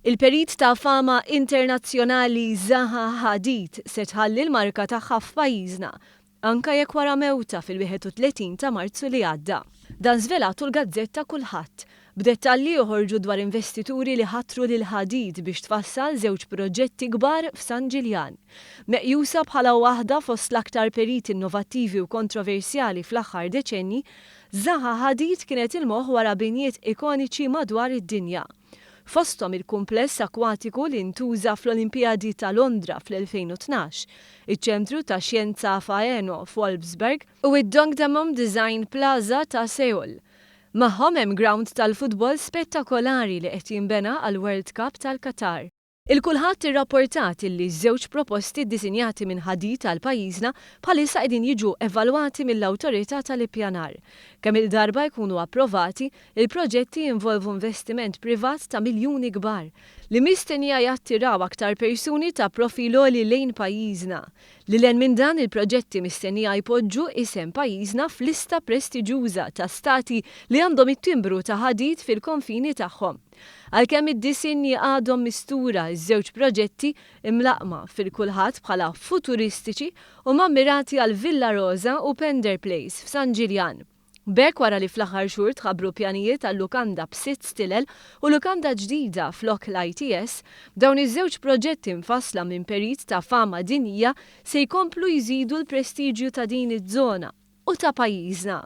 Il-perit ta' fama internazzjonali Zaha Hadid se tħalli l-marka tagħha f'pajjiżna anka jekk wara mewta fil-31 ta' Marzu li għadda. Dan żvelatu l-Gazzetta Kulħadd b'dettalji joħorġu dwar investituri li ħattru lil Hadid biex tfassal żewġ proġetti kbar f'San Ġiljan. Meqjusa bħala waħda fost l-aktar periti innovattivi u kontroversjali fl-aħħar deċenni, Zaha Hadid kienet il-moħħ wara binjiet ikoniċi madwar id-dinja. Fosthom il-kumpless akwatiku li ntuża fl-Olimpjadi ta' Londra fl-2012, iċ-ċentru ta' xjenza Faeno f'Wolfsburg u id-Dongdaemun Design Plaza ta' Seoul. Magħhom hemm ground tal-futbol spettakolari li qed jinbena għal World Cup tal-Qatar. Il-kulħadd irrapportat li ż-żewġ proposti ddisinjati minn Hadid għal pajjiżna bħalissa qegħdin jiġu evalwati mill-awtorità tal-ippjanar. Kemm il-darba jkunu approvati, il-proġetti jinvolvu investiment privat ta' miljuni kbar li mistennija jattiraw aktar persuni ta' profil li lejn pajjiżna. Lilhekk minn dan il-proġetti mistennija jpoġġu isem pajjiżna f'lista prestiġjuża ta' stati li għandhom it-timbru ta' Hadid fil-konfini tagħhom. Għalkemm id-disinji għadhom mistura iż-żewġ proġetti imlaqma fil-kulħadd bħala futuristiċi u mammirati għal Villa Rosa u Pender Place f'San Ġiljan. B'hekk wara li fl-aħħar xhur tħabbru pjanijiet għal lukanda b'sitt stilel u lukanda ġdida f'lok l-ITS, dawn iż-żewġ proġetti mfassla minn perit ta' fama dinjija se jkomplu jżidu l-prestiġju ta' din iż-żona u ta' pajjiżna.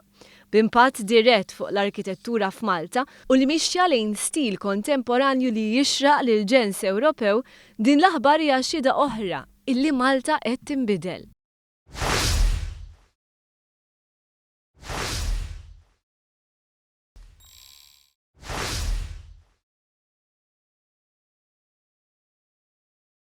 B'impatt dirett fuq l-arkitettura f'Malta u li mixja lejn stil kontemporanju li jixraq lil ġens Ewropew, din l-aħbar hija xhieda oħra illi Malta qed tinbidel.